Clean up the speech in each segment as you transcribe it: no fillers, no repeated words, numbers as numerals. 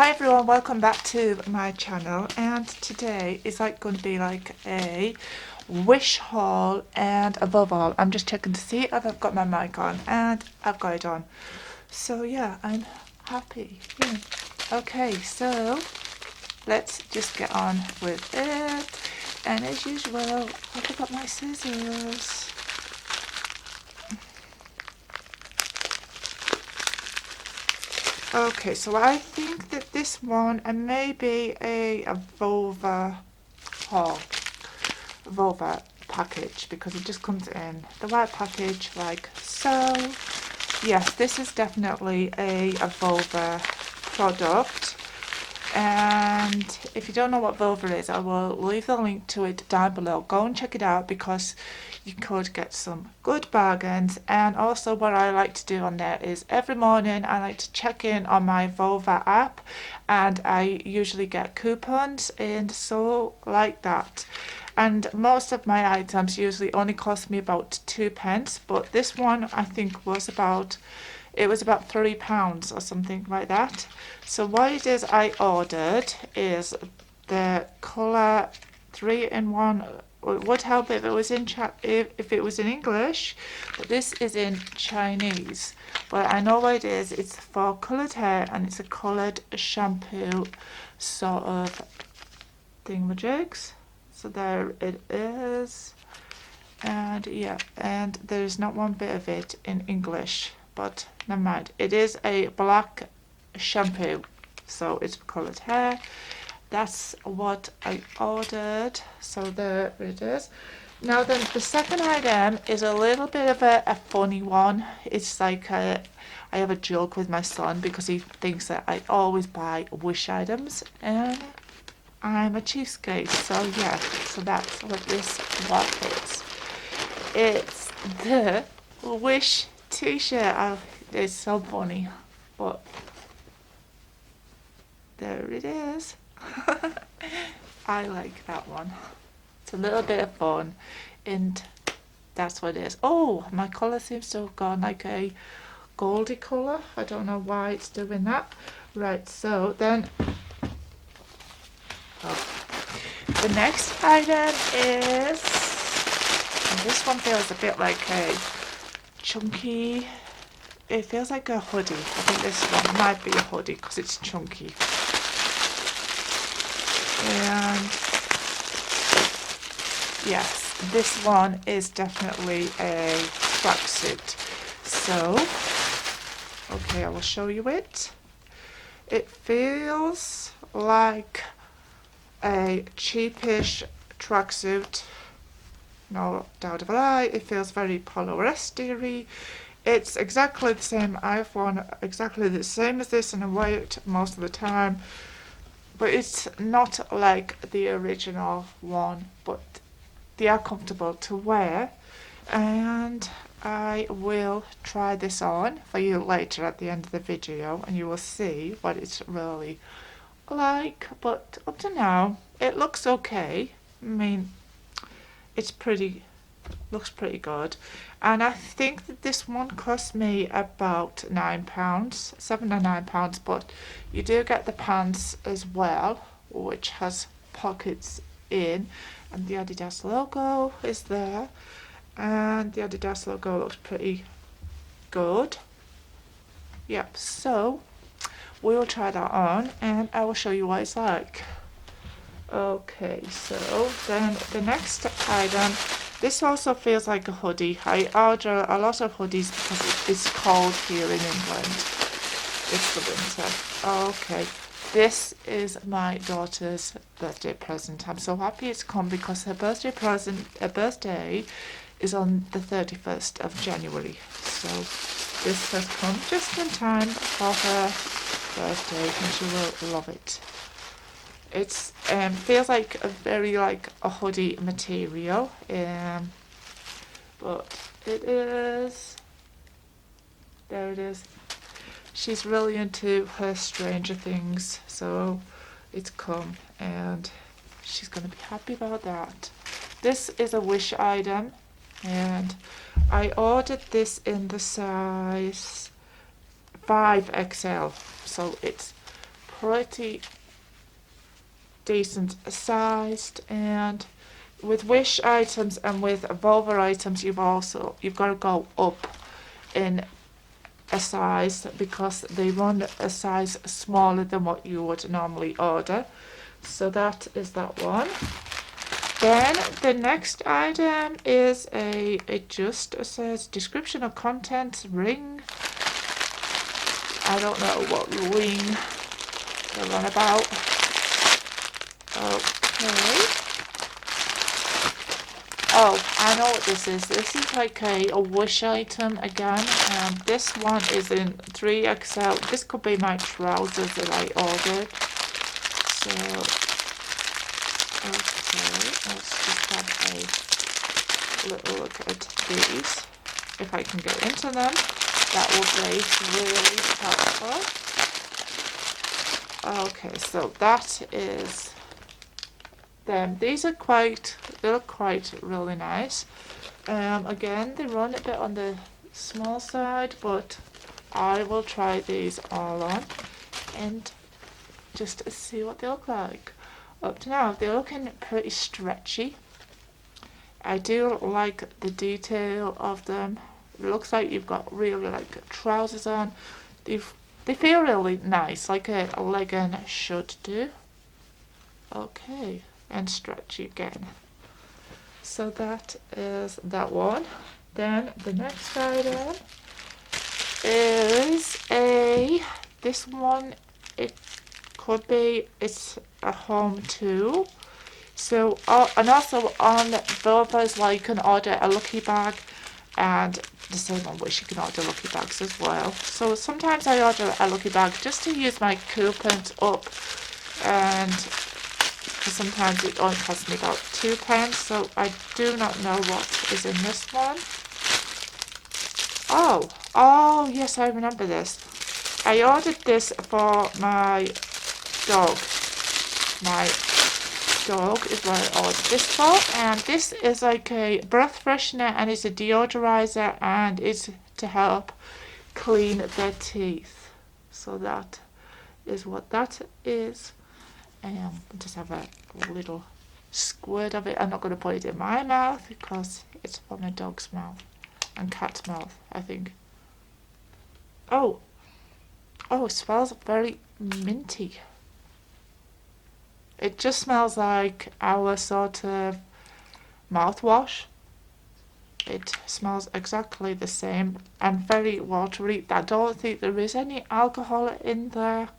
Hi everyone, welcome back to my channel, and today is going to be like a wish haul, and above all I'm just checking to see if I've got my mic on, and I've got it on. So yeah, I'm happy. Yeah. Okay, so let's just get on with it, and as usual I've got my scissors. Okay, so I think that this one may be a Vova haul, Vova package, because it just comes in the white package like so. Yes, this is definitely a Vova product. And if you don't know what Vova is, I will leave the link to it down below. Go and check it out because you could get some good bargains. And also what I like to do on there is every morning I like to check in on my Vova app, and I usually get coupons and so like that. And most of my items usually only cost me about 2p, but this one I think was about £3 or something like that. So what it is I ordered is the colour 3-in-1. It would help if it was in if it was in English, but this is in Chinese. But I know what it is. It's for coloured hair, and it's a coloured shampoo sort of thingamajigs. So there it is. And yeah, and there's not one bit of it in English, but never mind. It is a black shampoo, so it's for coloured hair. That's what I ordered, so there it is. Now then, the second item is a little bit of a funny one. It's like I have a joke with my son because he thinks that I always buy wish items, and I'm a cheapskate, so yeah, so that's what this one is. It's the Wish t-shirt. Oh, it's so funny, but there it is. I like that one. It's a little bit of fun, and that's what it is. Oh, my colour seems to have gone like a goldy colour. I don't know why it's doing that. Right, so then the next item is, and this one feels a bit like a chunky, it feels like a hoodie. I think this one might be a hoodie because it's chunky. And yes, this one is definitely a tracksuit. So, okay, I will show you it. It feels like a cheapish tracksuit, no doubt of a lie. It feels very polyester-y. It's exactly the same. I've worn exactly the same as this and I wear it most of the time, but it's not like the original one, but they are comfortable to wear, and I will try this on for you later at the end of the video, and you will see what it's really like. But up to now it looks okay. I mean, it's looks pretty good, and I think that this one cost me about £9, £7 or £9, but you do get the pants as well, which has pockets in, and the Adidas logo is there, and the Adidas logo looks pretty good. Yep, so we will try that on and I will show you what it's like. Okay, so then the next item, this also feels like a hoodie. I order a lot of hoodies because it's cold here in England. It's the winter. Okay, this is my daughter's birthday present. I'm so happy it's come because her birthday is on the 31st of January. So this has come just in time for her birthday, and she will love it. It's feels like a very like a hoodie material, but it is, there it is. She's really into her Stranger Things, so it's come and she's gonna be happy about that. This is a wish item, and I ordered this in the size 5XL, so it's pretty decent sized, and with Wish items and with Vova items you've got to go up in a size because they run a size smaller than what you would normally order. So that is that one. Then the next item is it just says description of contents ring. I don't know what ring they're on about. Okay. Oh, I know what this is. This is like a Wish item again. This one is in 3XL. This could be my trousers that I ordered. So, okay, let's just have a little look at these. If I can get into them, that will be really helpful. Okay, so that is them. These are they look quite really nice. Again, they run a bit on the small side, but I will try these all on and just see what they look like. Up to now, they're looking pretty stretchy. I do like the detail of them. It looks like you've got really like trousers on. They feel really nice, like a legging should do. Okay, and stretchy again. So that is that one. Then the next item is this one, it's a home too. So, and also on Vova's, like, you can order a lucky bag, and the same on Wish you can order lucky bags as well. So sometimes I order a lucky bag just to use my coupons up, and because sometimes it only costs me about £2, so I do not know what is in this one. Oh yes, I remember this. I ordered this for my dog. My dog is what I ordered this for, and this is like a breath freshener, and it's a deodorizer, and it's to help clean their teeth. So that is what that is. Just have a little squirt of it. I'm not going to put it in my mouth because it's for my dog's mouth and cat's mouth, I think. Oh, it smells very minty. It just smells like our sort of mouthwash. It smells exactly the same and very watery. I don't think there is any alcohol in there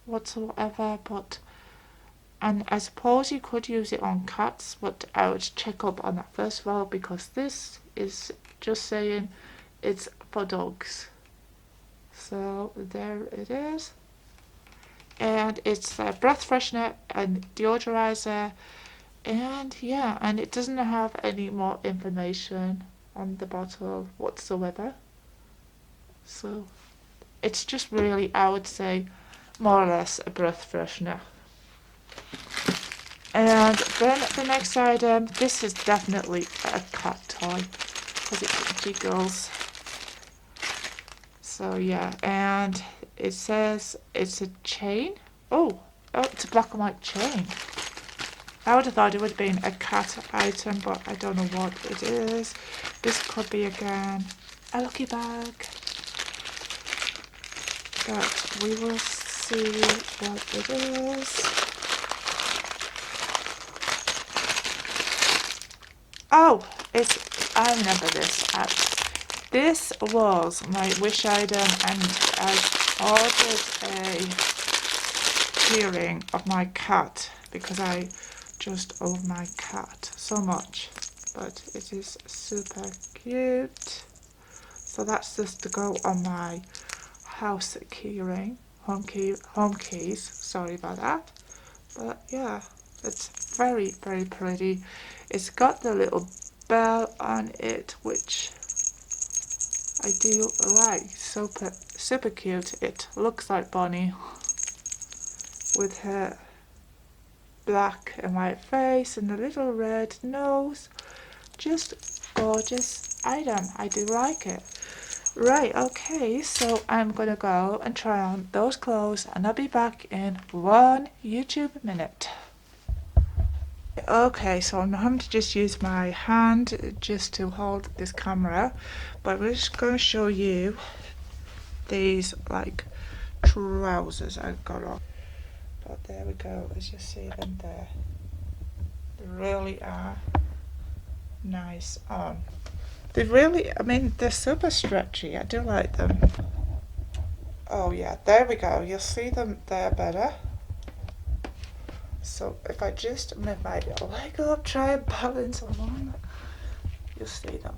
whatsoever, and I suppose you could use it on cats, but I would check up on that first of all, because this is just saying it's for dogs. So there it is. And it's a breath freshener and deodorizer, and yeah, and it doesn't have any more information on the bottle whatsoever. So it's just really, I would say, more or less a breath freshener. And then the next item, this is definitely a cat toy because it jiggles. So yeah, and it says it's a chain. Oh, it's a black and white chain. I would have thought it would have been a cat item, but I don't know what it is. This could be again a lucky bag. But we will see what it is. Oh, I remember this. This was my Wish item, and I ordered a keyring of my cat because I just love my cat so much. But it is super cute. So that's just to go on my house keyring, home keys. Sorry about that. But yeah, it's very, very pretty. It's got the little bell on it, which I do like. Super cute. It looks like Bonnie with her black and white face and a little red nose. Just gorgeous item. I do like it. Right, okay, so I'm gonna go and try on those clothes and I'll be back in 1 YouTube minute. Okay, so I'm having to just use my hand just to hold this camera, but I'm just going to show you these like trousers I've got on. But there we go, as you see them there. They really are nice on. They really, I mean, they're super stretchy. I do like them. Oh yeah, there we go. You'll see them there better. So if I just move my leg up, try and balance along, you'll see them.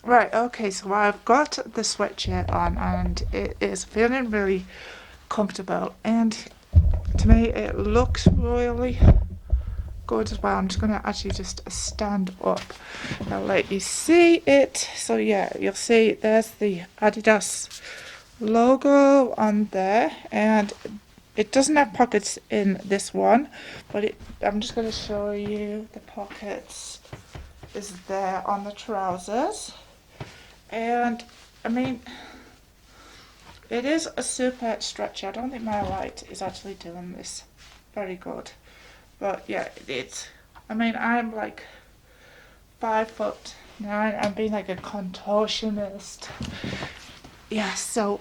Right, okay, so I've got the sweatshirt on and it is feeling really comfortable, and to me it looks really good as well. I'm just going to actually just stand up and I'll let you see it. So yeah, you'll see there's the Adidas logo on there, and it doesn't have pockets in this one, but I'm just going to show you the pockets is there on the trousers. And I mean, it is a super stretchy. I don't think my light is actually doing this very good, but yeah, it's, I mean, I'm like 5'9". I'm being like a contortionist. Yeah, so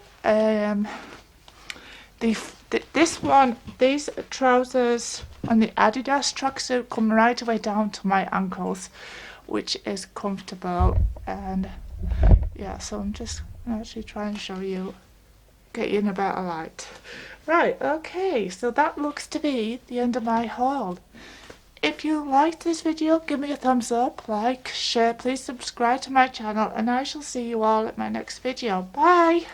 these trousers on the Adidas tracksuit come right away down to my ankles, which is comfortable. And yeah, so I'm just gonna actually try and show you, get you in a better light. Right, okay, so that looks to be the end of my haul. If you liked this video, give me a thumbs up, like, share, please subscribe to my channel, and I shall see you all at my next video. Bye!